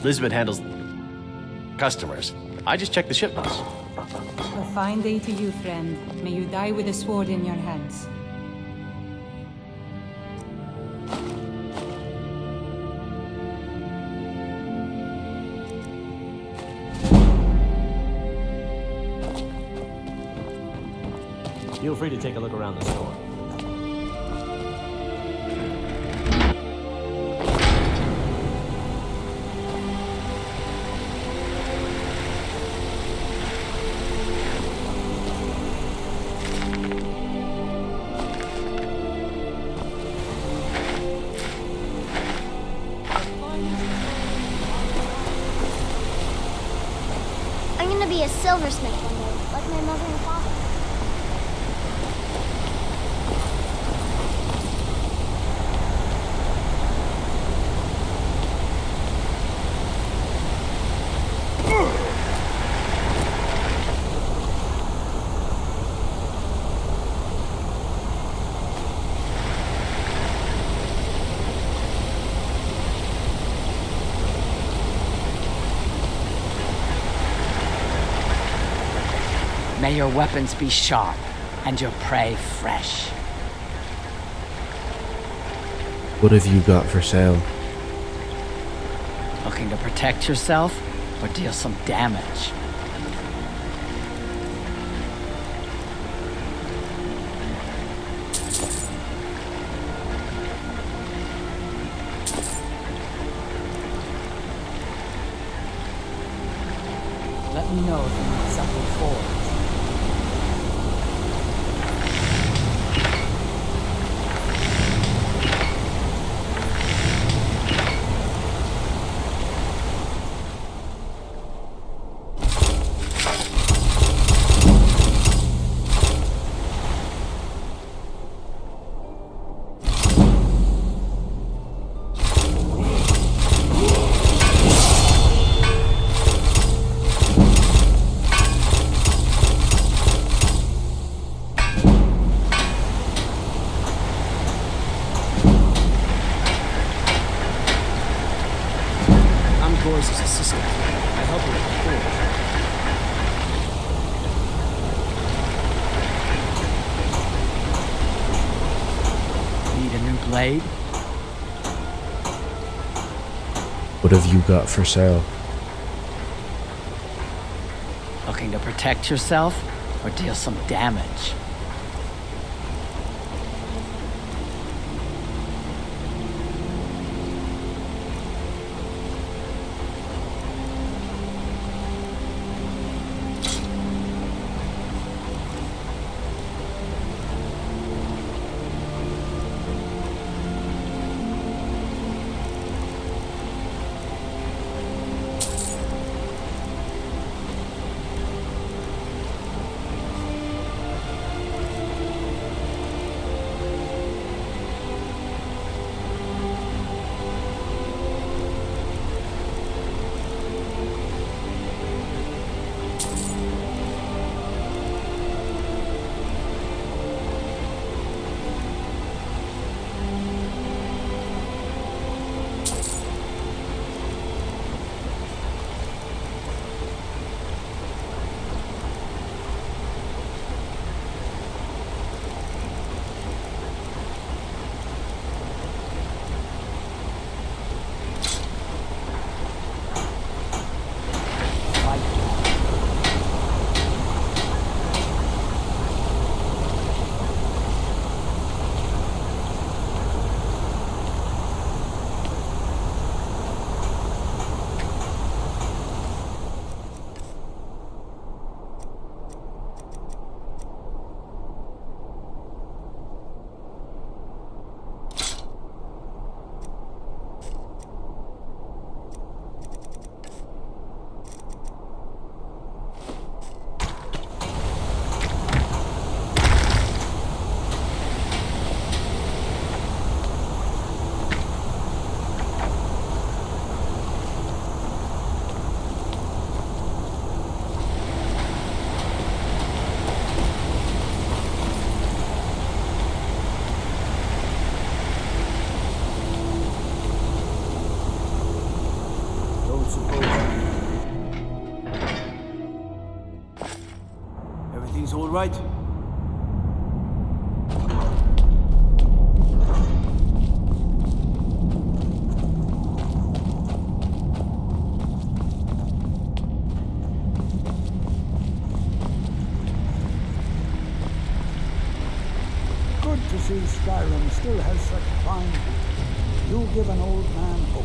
Lisbeth handles customers. I just check the shipments. A fine day to you, friend. May you die with a sword in your hands. Feel free to take a look around the store. I'm gonna be a silversmith one day, like my mother and father. May your weapons be sharp and your prey fresh. What have you got for sale? Looking to protect yourself or deal some damage? Let me know if you need something forward. His assistant. I help her with the Need a new blade? What have you got for sale? Looking to protect yourself or deal some damage? right? Good to see Skyrim still has such fine people. You give an old man hope.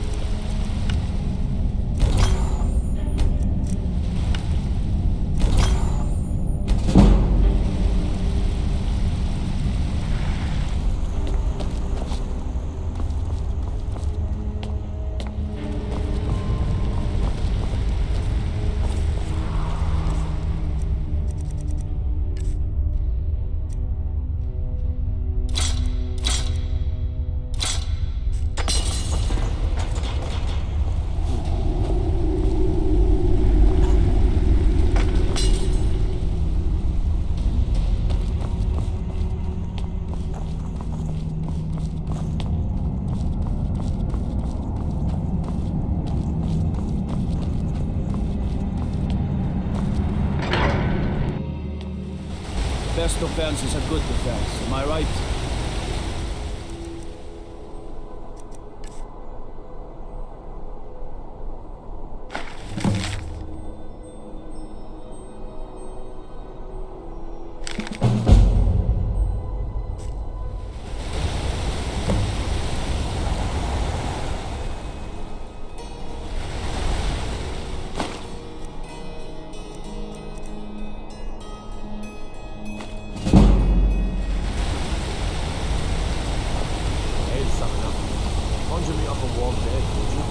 Best defense is a good defense, am I right? Conjure me up a warm bed, would you?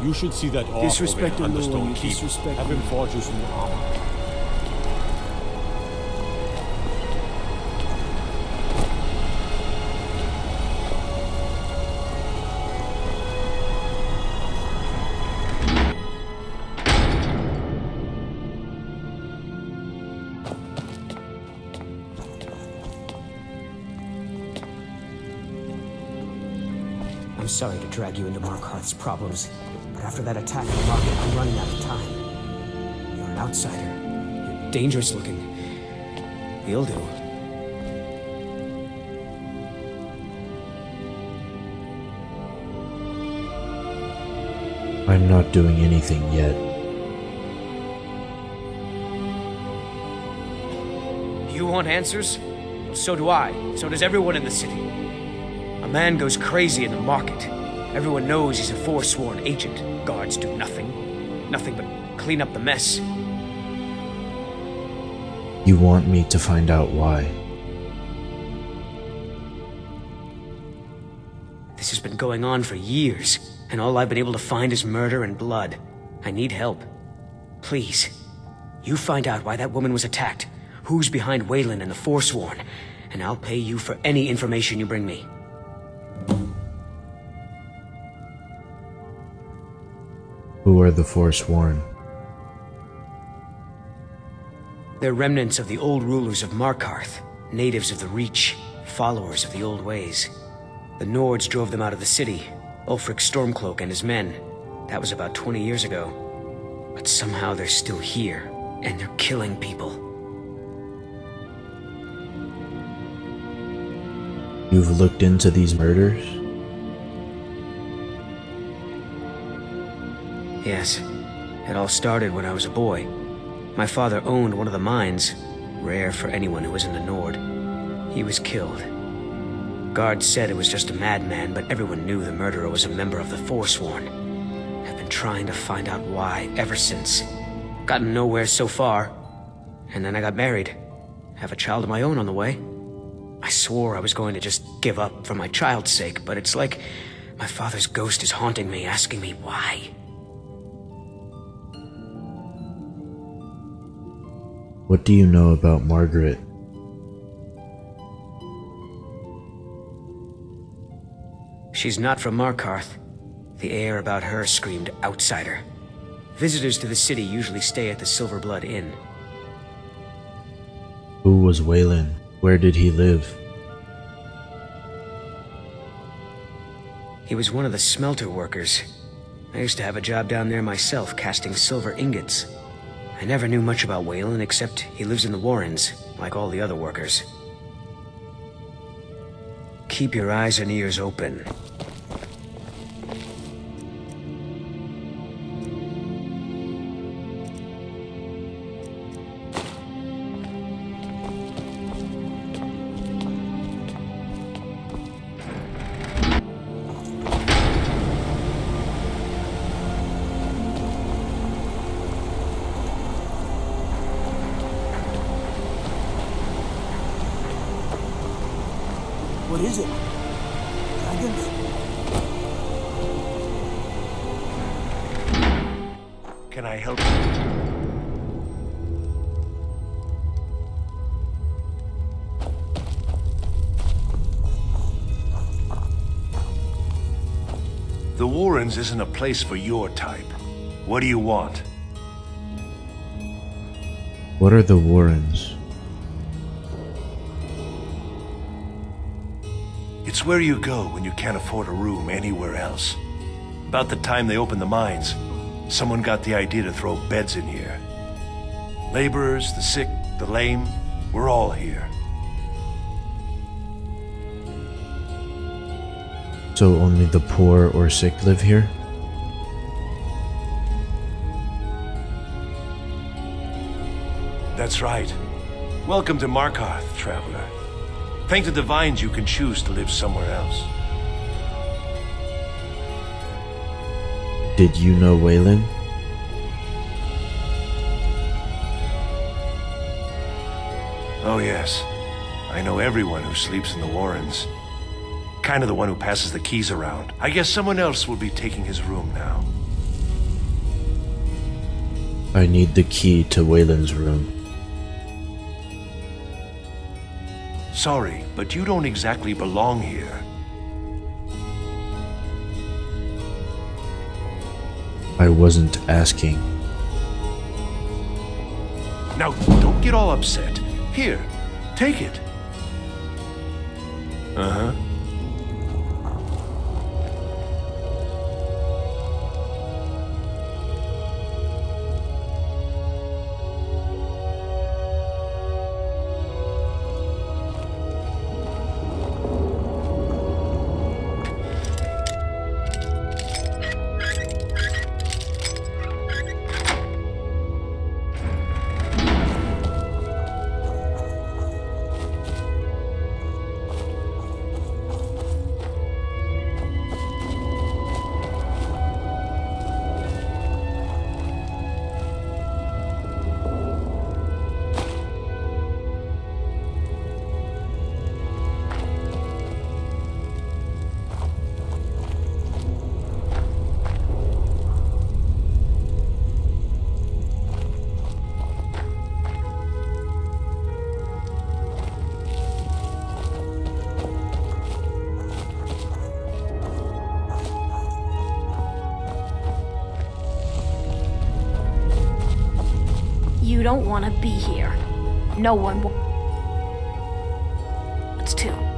You should see that orc Disrespect over in the law, Thunderstone you Keep. disrespect Have him me. forge you some new armor. I'm sorry to drag you into Markarth's problems, but after that attack in the market, I'm running out of time. You're an outsider. You're dangerous looking. You'll do. I'm not doing anything yet. You want answers? Well, so do I. So does everyone in the city. A man goes crazy in the market. Everyone knows he's a Forsworn agent. Guards do nothing. Nothing but clean up the mess. You want me to find out why? This has been going on for years, and all I've been able to find is murder and blood. I need help. Please, you find out why that woman was attacked, who's behind Rowaninn and the Forsworn, and I'll pay you for any information you bring me. Who are the Forsworn? They're remnants of the old rulers of Markarth, natives of the Reach, followers of the old ways. The Nords drove them out of the city, Ulfric Stormcloak and his men. That was about 20 years ago. But somehow they're still here, and they're killing people. You've looked into these murders? Yes. It all started when I was a boy. My father owned one of the mines, rare for anyone who isn't a Nord. He was killed. Guards said it was just a madman, but everyone knew the murderer was a member of the Forsworn. I've been trying to find out why ever since. Gotten nowhere so far. And then I got married. Have a child of my own on the way. I swore I was going to just give up for my child's sake, but it's like my father's ghost is haunting me, asking me why. What do you know about Margaret? She's not from Markarth. The air about her screamed outsider. Visitors to the city usually stay at the Silver Blood Inn. Who was Waylon? Where did he live? He was one of the smelter workers. I used to have a job down there myself, casting silver ingots. I never knew much about Waylon, except he lives in the Warrens, like all the other workers. Keep your eyes and ears open. What is it? Dragons? Can I help you? The Warrens isn't a place for your type. What do you want? What are the Warrens? It's where you go when you can't afford a room anywhere else. About the time they opened the mines, someone got the idea to throw beds in here. Laborers, the sick, the lame, we're all here. So only the poor or sick live here? That's right. Welcome to Markarth, traveler. Thank the Divines you can choose to live somewhere else. Did you know Waylon? Oh yes. I know everyone who sleeps in the Warrens. Kind of the one who passes the keys around. I guess someone else will be taking his room now. I need the key to Waylon's room. Sorry, but you don't exactly belong here. I wasn't asking. Now, don't get all upset. Here, take it. Uh-huh. You don't want to be here. No one wants to.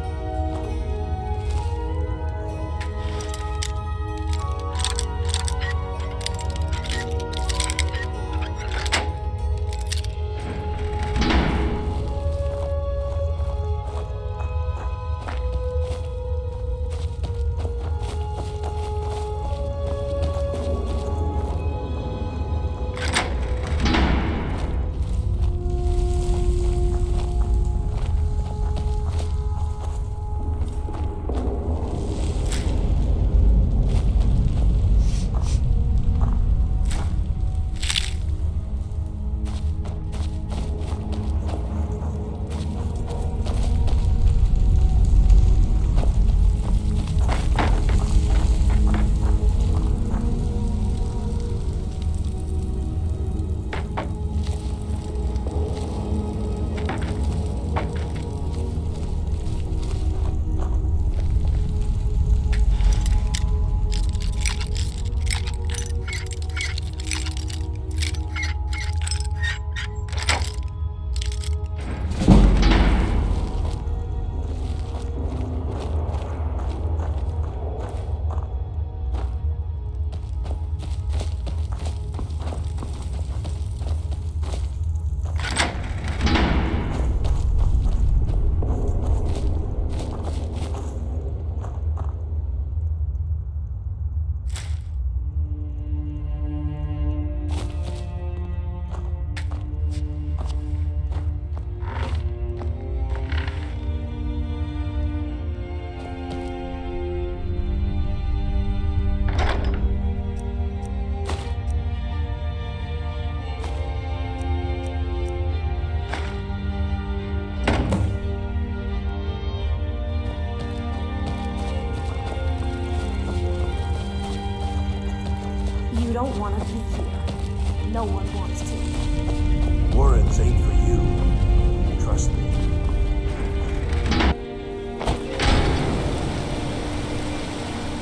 want to be here. No one wants to. Warrens ain't for you. Trust me.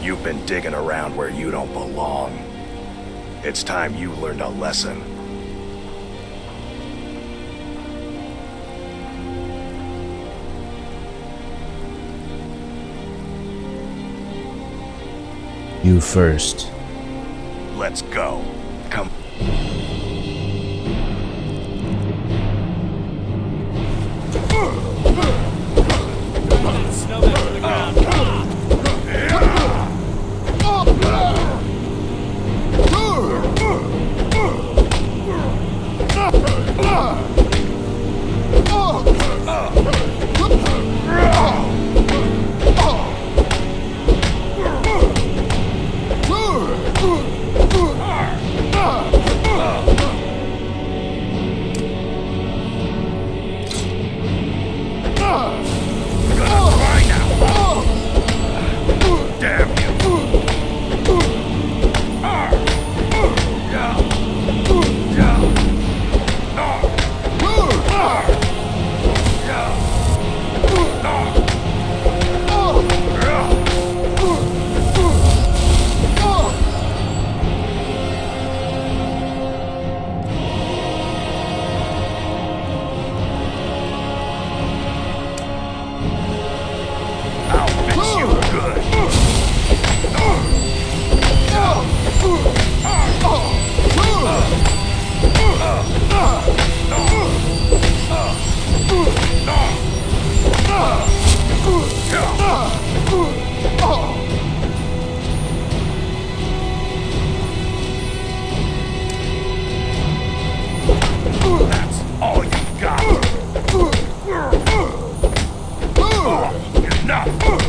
You've been digging around where you don't belong. It's time you learned a lesson. You first. Let's go. Come. Snowman to the ground.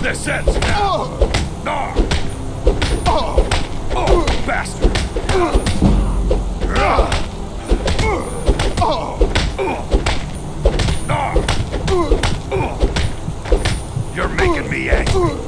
This ends now! Oh, bastard! You're making me angry.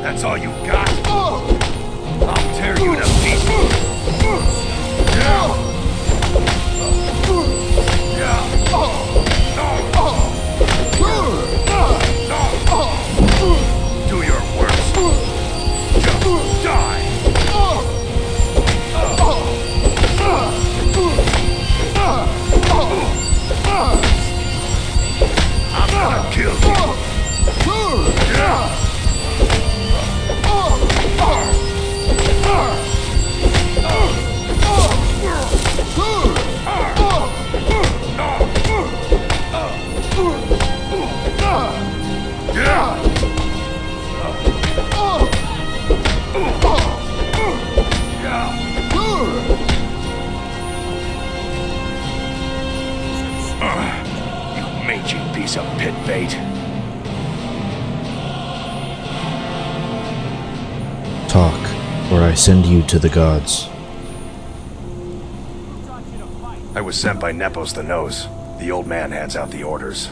That's all you got? I'll tear you to pieces. Do your worst. Just die. I'm gonna kill you. You mangy piece of pit bait. Talk, or I send you to the gods. I was sent by Nepos the Nose. The old man hands out the orders.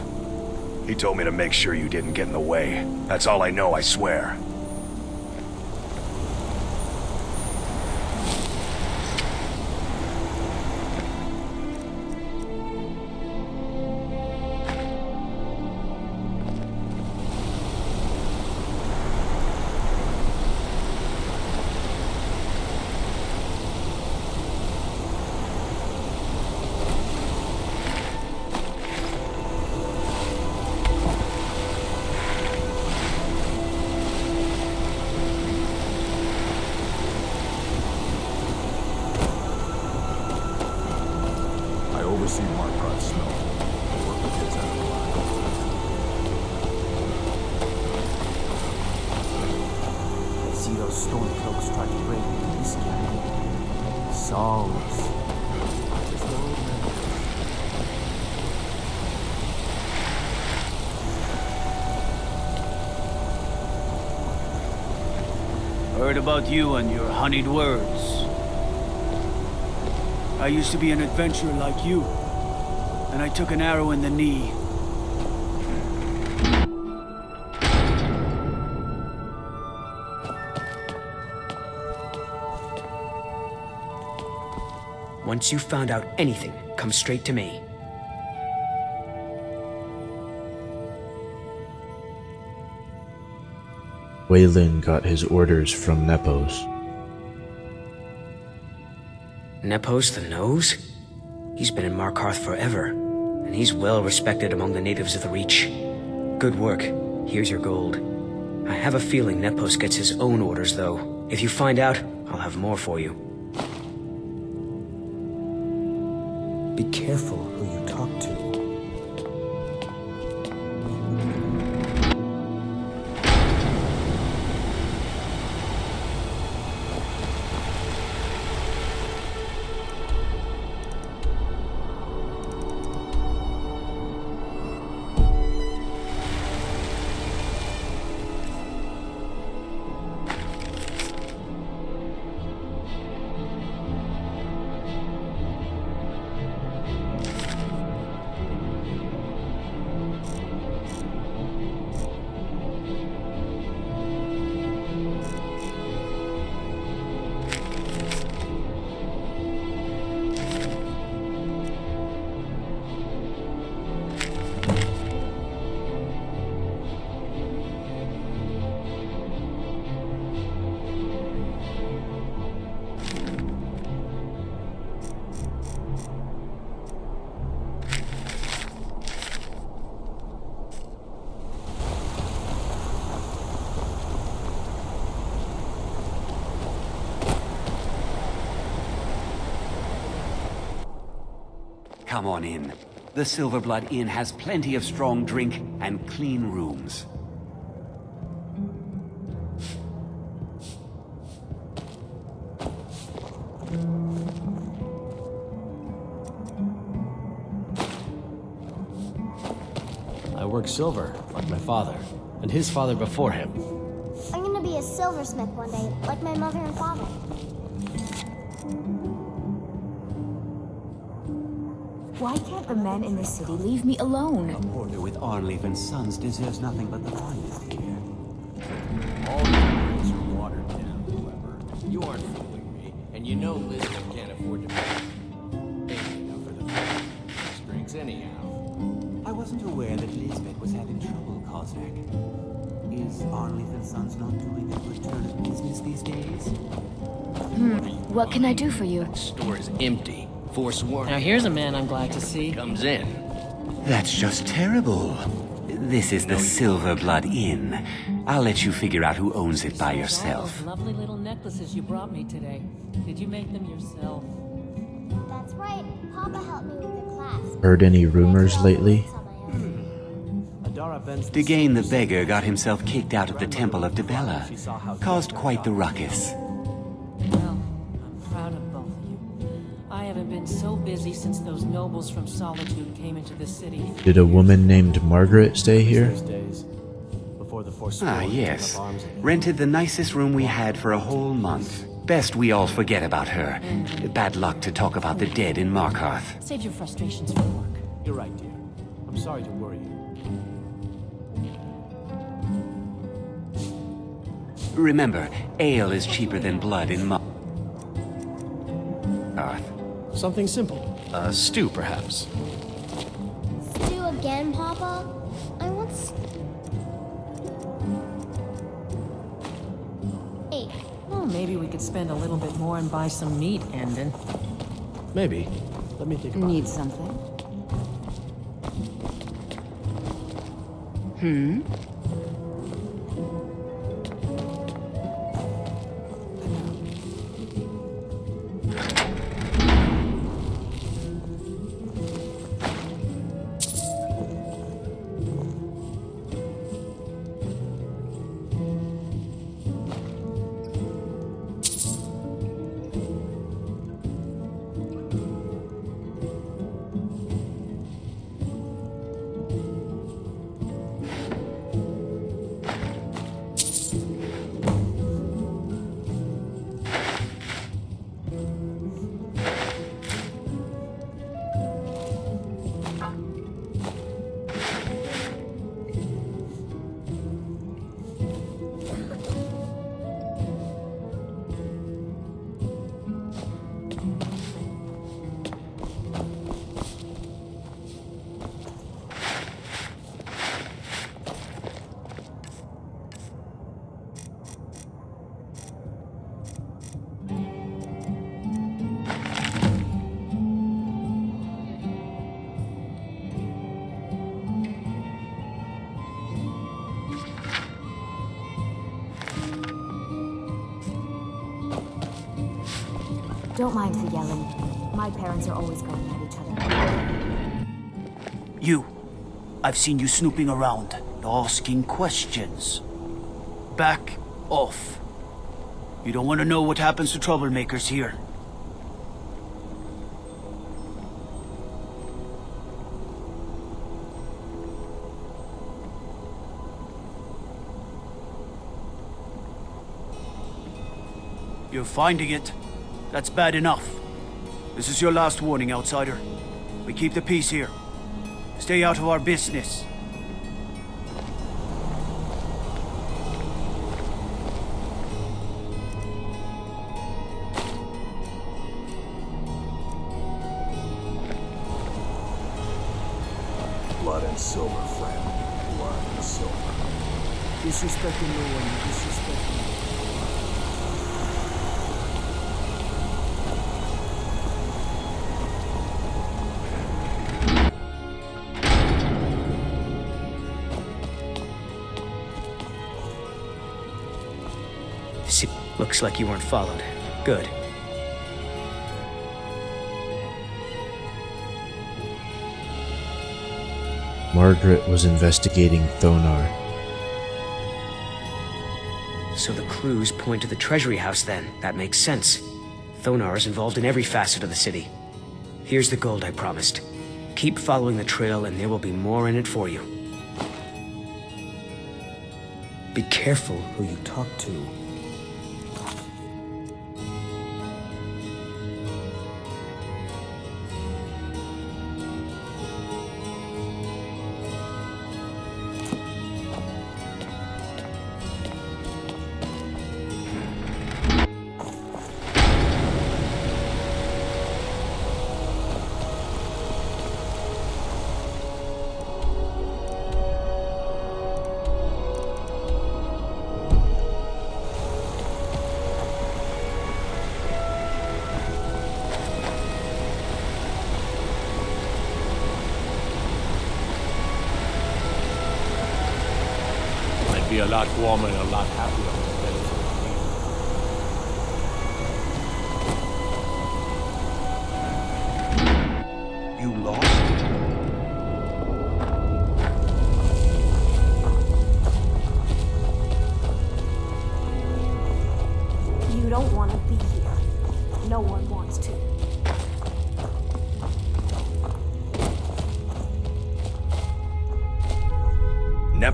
He told me to make sure you didn't get in the way. That's all I know, I swear. Heard about you and your honeyed words. I used to be an adventurer like you, and I took an arrow in the knee. Once you've found out anything, come straight to me. Rowaninn got his orders from Nepos. Nepos the Nose? He's been in Markarth forever, and he's well respected among the natives of the Reach. Good work. Here's your gold. I have a feeling Nepos gets his own orders, though. If you find out, I'll have more for you. Be careful who you talk to. Come on in. The Silverblood Inn has plenty of strong drink and clean rooms. I work silver, like my father, and his father before him. I'm gonna be a silversmith one day, like my mother and father. Why can't the men in the city leave me alone? A porter with Arnleif and Sons deserves nothing but the finest here. All the things are watered down, however. You aren't fooling me, and you know Lisbeth can't afford to pay enough for the drinks anyhow. I wasn't aware that Lisbeth was having trouble, Kozak. Is Arnleif and Sons not doing a good turn of business these days? What can I do for you? The store is empty. Forsworn. Now here's a man I'm glad to see. Comes in. That's just terrible. This is the Silverblood Inn. I'll let you figure out who owns it by yourself. Those lovely little necklaces you brought me today. Did you make them yourself? That's right. Papa helped me with the class. Heard any rumors lately? Degain the beggar got himself kicked out of the Temple of Dibella. Caused quite the ruckus. Well, I'm proud of both of you. I haven't been so busy since those nobles from Solitude came into the city. Did a woman named Margaret stay here? Before the Forsworn Ah, took yes. up arms against. Rented the nicest room we had for a whole month. Best we all forget about her. Bad luck to talk about the dead in Markarth. Save your frustrations for work. You're right, dear. I'm sorry to worry you. Remember, ale is cheaper than blood in Markarth. Something simple. A stew, perhaps. Stew again, Papa? I want Hey. Well, maybe we could spend a little bit more and buy some meat, Andon. Maybe. Let me think about Need it. something? Don't mind the yelling. My parents are always going at each other. You. I've seen you snooping around, asking questions. Back off. You don't want to know what happens to troublemakers here. You're finding it. That's bad enough. This is your last warning, outsider. We keep the peace here. Stay out of our business. Blood and silver, friend. Blood and silver. Disrespecting no one, disrespecting. See, looks like you weren't followed. Good. Margaret was investigating Thonar. So the clues point to the treasury house then. That makes sense. Thonar is involved in every facet of the city. Here's the gold I promised. Keep following the trail and there will be more in it for you. Be careful who you talk to. Be a lot warmer and a lot happier. You lost? You don't want to be here. No one wants to.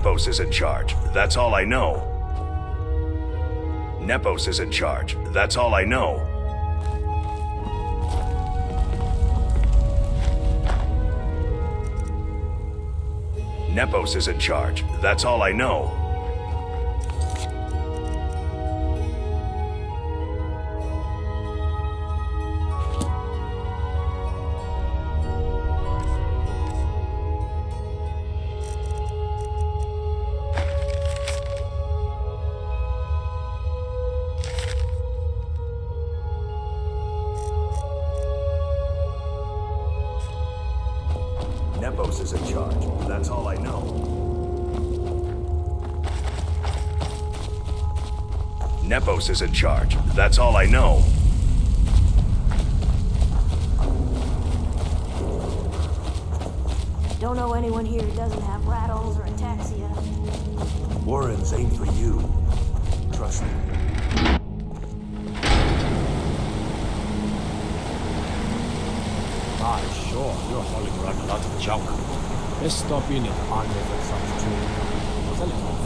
Nepos is in charge. That's all I know. Nepos is in charge. That's all I know. Nepos is in charge. That's all I know. Nepos is in charge. That's all I know. Nepos is in charge. That's all I know. Don't know anyone here who doesn't have rattles or ataxia. Warrens ain't for you. Trust me. Sure, you're hauling around a lot of junk. Let's stop in at Arne for some too. Sell it off.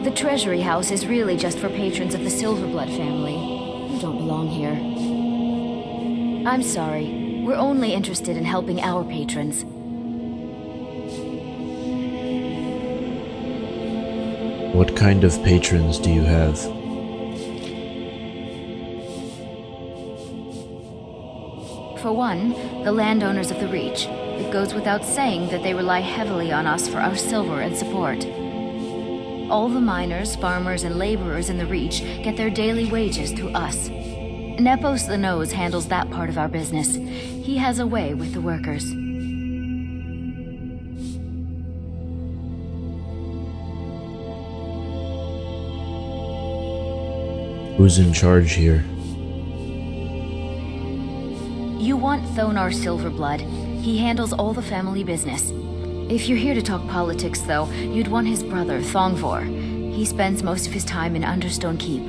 The Treasury House is really just for patrons of the Silverblood family. You don't belong here. I'm sorry. We're only interested in helping our patrons. What kind of patrons do you have? For one, the landowners of the Reach. It goes without saying that they rely heavily on us for our silver and support. All the miners, farmers, and laborers in the Reach get their daily wages through us. Nepos the Nose handles that part of our business. He has a way with the workers. Who's in charge here? You want Thonar Silverblood. He handles all the family business. If you're here to talk politics, though, you'd want his brother, Thongvor. He spends most of his time in Understone Keep.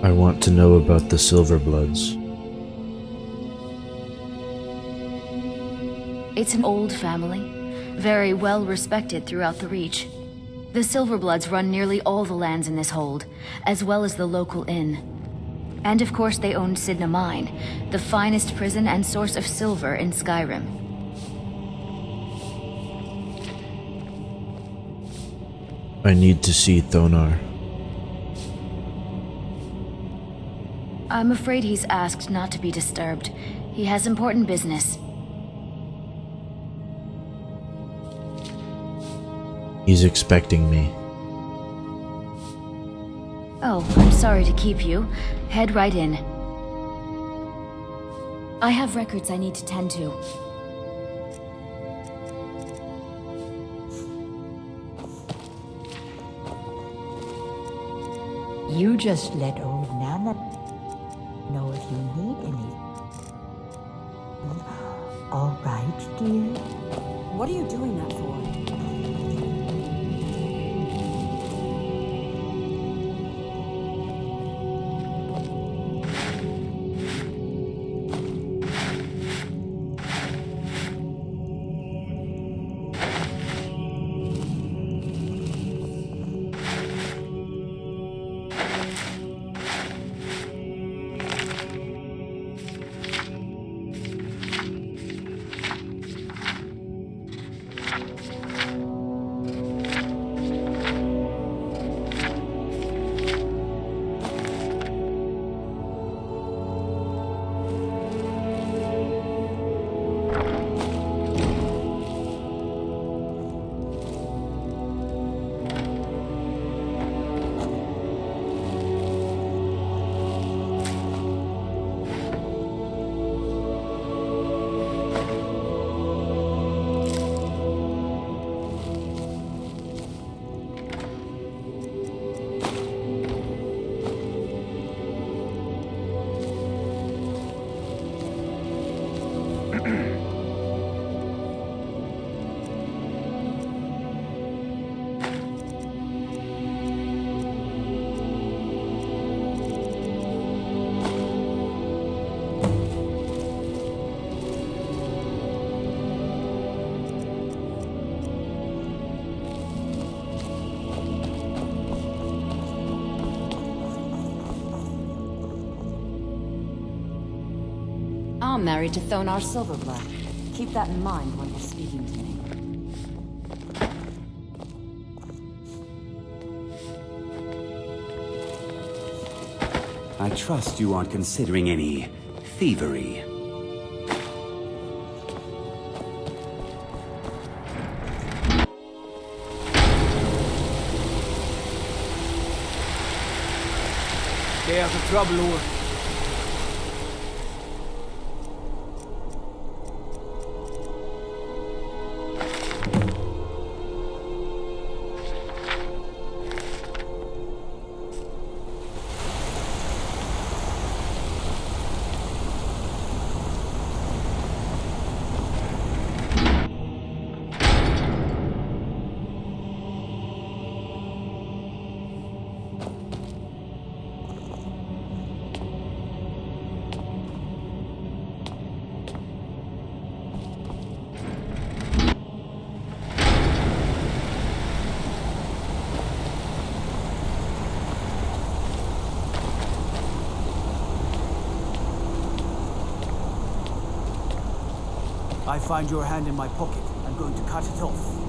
I want to know about the Silverbloods. It's an old family, very well respected throughout the Reach. The Silverbloods run nearly all the lands in this hold, as well as the local inn. And of course they own Sidna Mine, the finest prison and source of silver in Skyrim. I need to see Thonar. I'm afraid he's asked not to be disturbed. He has important business. He's expecting me. Oh, I'm sorry to keep you. Head right in. I have records I need to tend to. You just let old Nana know if you need any. All right, dear? What are you doing that for? are married to Thonar Silverblood. Keep that in mind when you're speaking to me. I trust you aren't considering any thievery. Stay out of trouble, Lord. I find your hand in my pocket. I'm going to cut it off.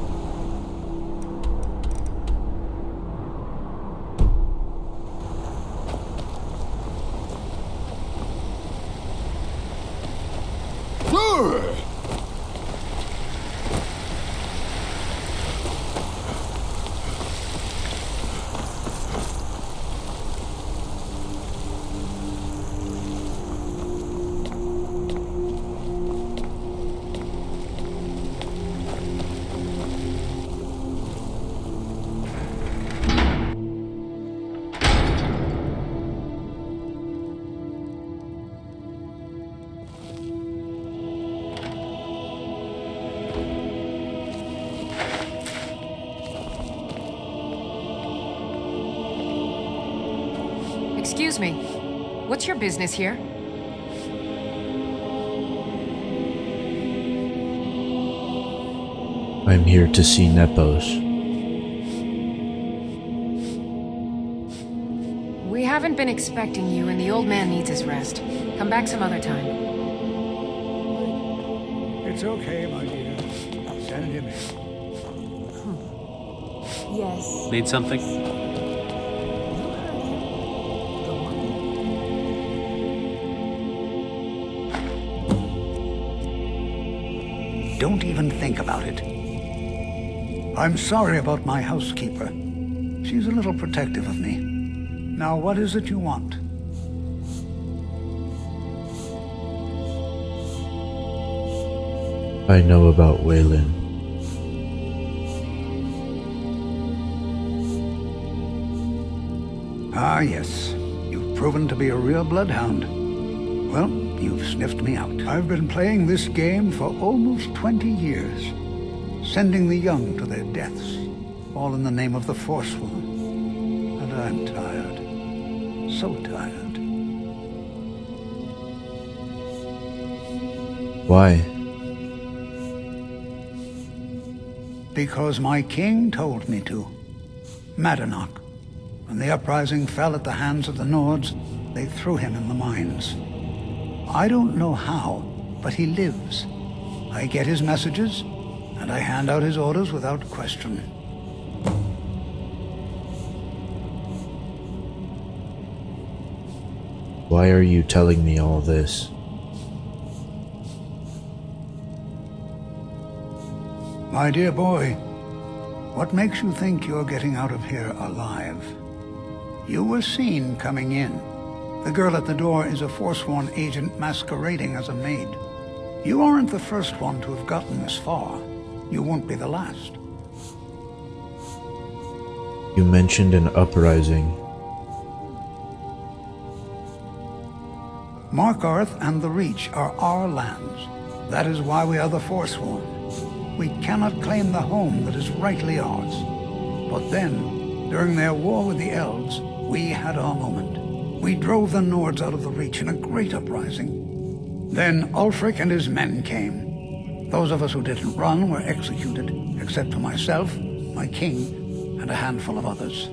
Excuse me. What's your business here? I'm here to see Nepos. We haven't been expecting you, and the old man needs his rest. Come back some other time. It's okay, my dear. Send him in. Yes. Need something? Don't even think about it. I'm sorry about my housekeeper. She's a little protective of me. Now, what is it you want? I know about Rowaninn. Ah, yes. You've proven to be a real bloodhound. Well, you've sniffed me out. I've been playing this game for almost 20 years, sending the young to their deaths, all in the name of the Forsworn. And I'm tired. So tired. Why? Because my king told me to. Madanach. When the uprising fell at the hands of the Nords, they threw him in the mines. I don't know how, but he lives. I get his messages, and I hand out his orders without question. Why are you telling me all this? My dear boy, what makes you think you're getting out of here alive? You were seen coming in. The girl at the door is a Forsworn agent masquerading as a maid. You aren't the first one to have gotten this far. You won't be the last. You mentioned an uprising. Markarth and the Reach are our lands. That is why we are the Forsworn. We cannot claim the home that is rightly ours. But then, during their war with the elves, we had our moment. We drove the Nords out of the Reach in a great uprising. Then Ulfric and his men came. Those of us who didn't run were executed, except for myself, my king, and a handful of others.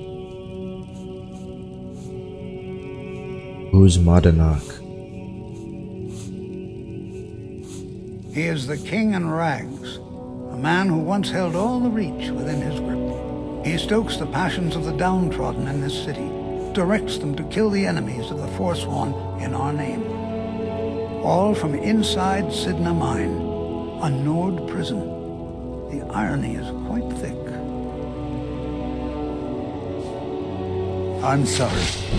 Who's Madanach? He is the king in rags, a man who once held all the Reach within his grip. He stokes the passions of the downtrodden in this city, directs them to kill the enemies of the Forsworn in our name. All from inside Sidna Mine, a Nord prison. The irony is quite thick. I'm sorry.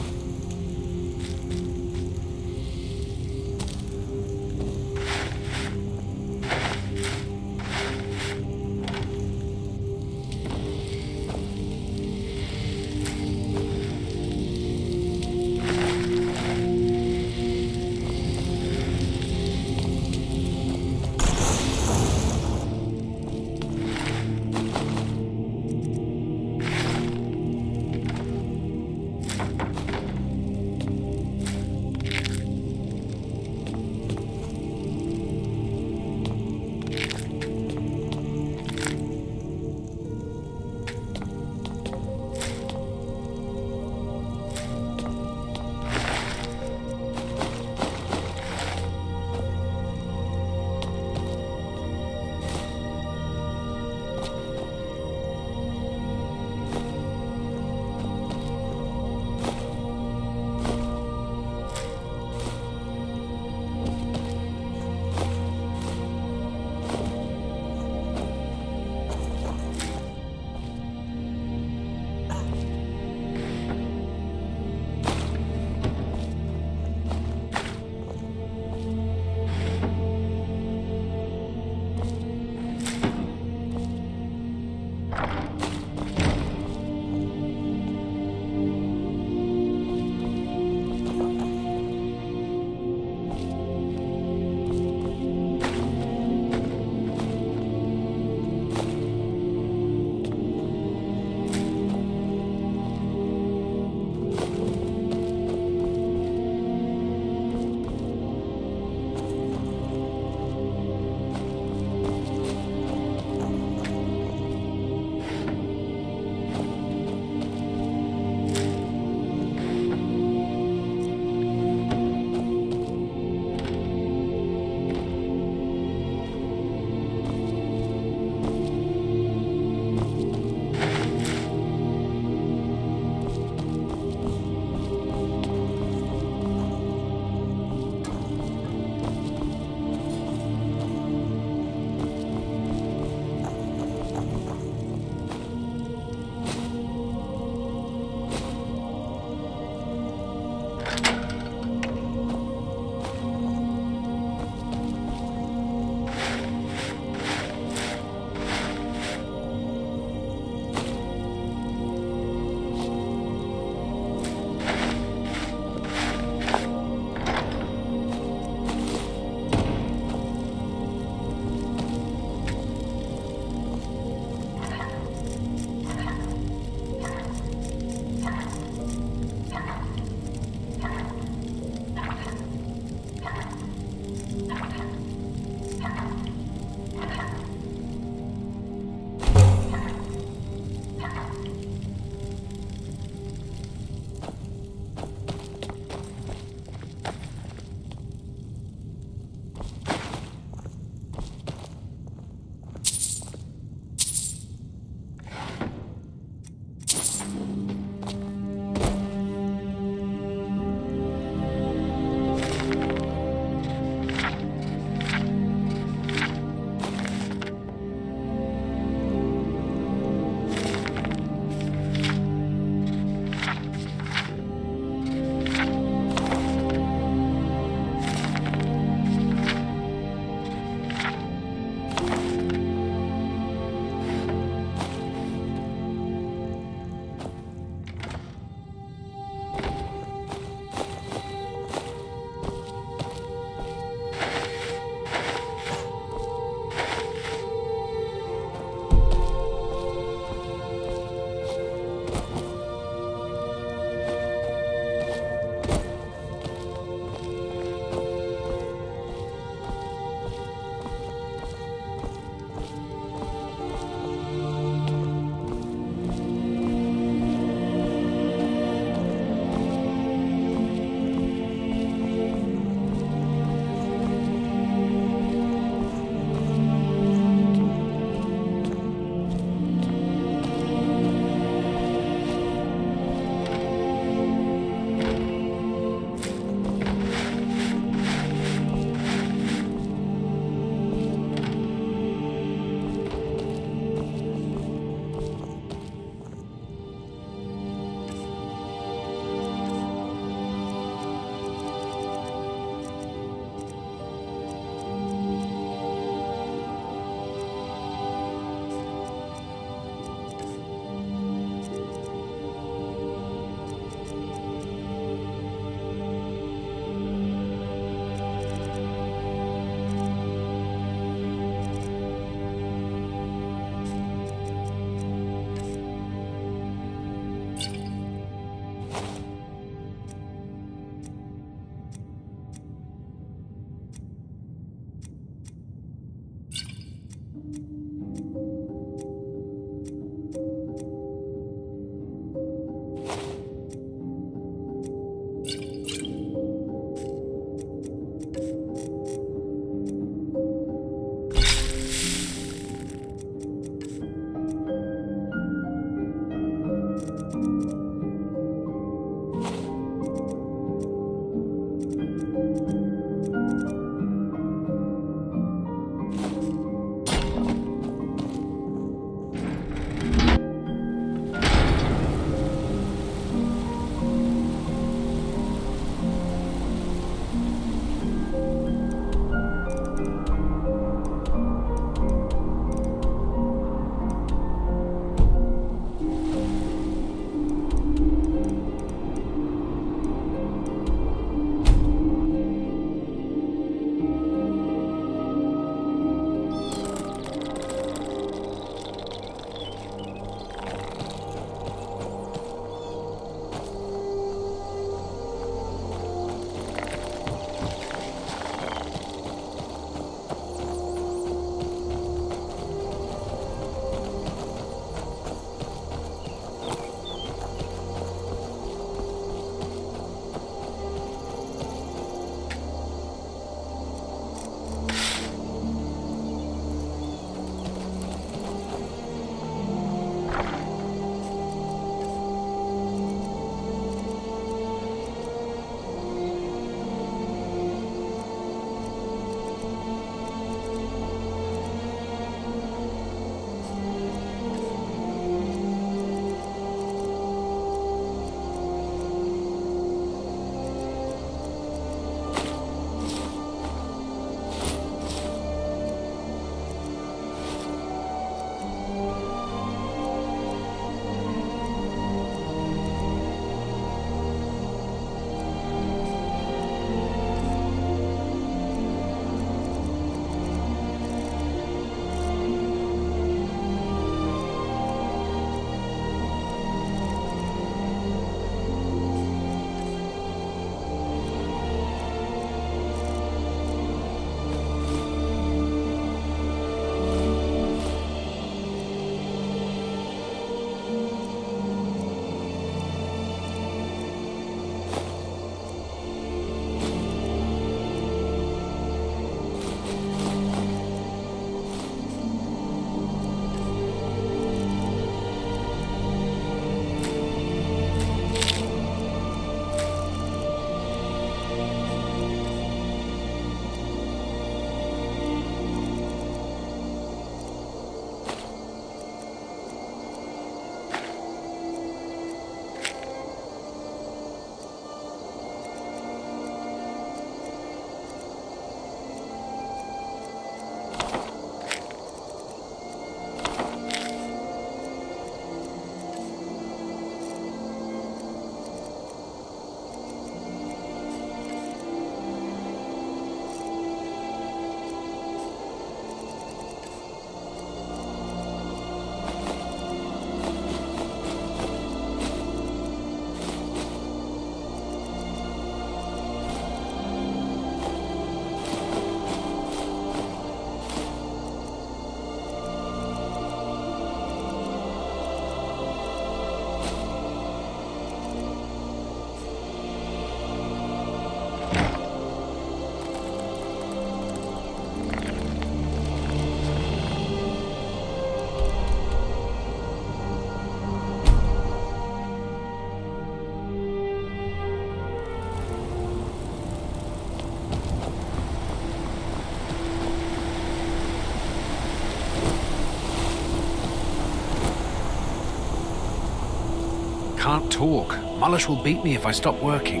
can't talk. Malish will beat me if I stop working.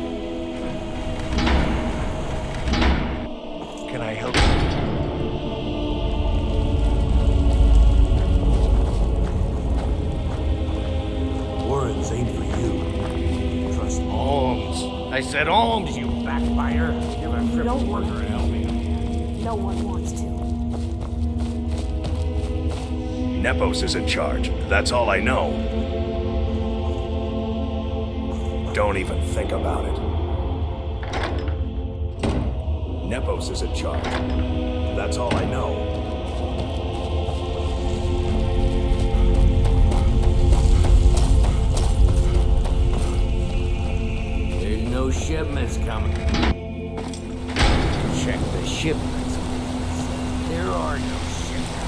Can I help you? Warrens ain't for you. Trust me. Alms. I said alms, you backfire. You're a crippled worker and help me. No one wants to. Nepos is in charge. That's all I know. Don't even think about it. Nepos is in charge. That's all I know. There's no shipments coming. Check the shipments. There are no shipments.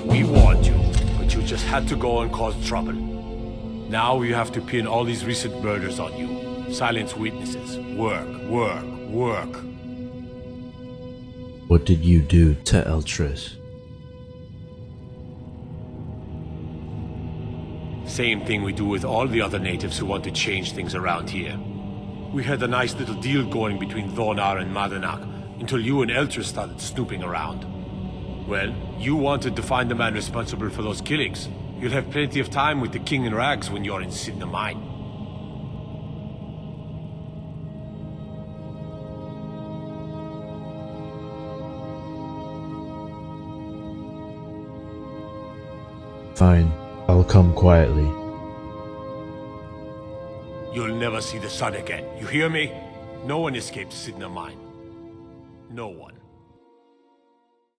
We warned you, but you just had to go and cause trouble. Now you have to pin all these recent murders on you. Silence witnesses. Work, work, work. What did you do to Eltris? Same thing we do with all the other natives who want to change things around here. We had a nice little deal going between Thonar and Madanak until you and Eltris started snooping around. Well, you wanted to find the man responsible for those killings. You'll have plenty of time with the King in Rags when you're in Sidna Mine. Fine, I'll come quietly. You'll never see the sun again. You hear me? No one escapes Sidna Mine. No one.